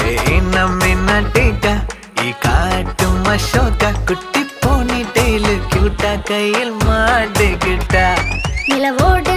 நம்ம டேட்டா காட்டும் அசோகா குட்டி போனி டெய்லு கியூட்டா கையில் மாட்டுக்கிட்டா நிலவோடு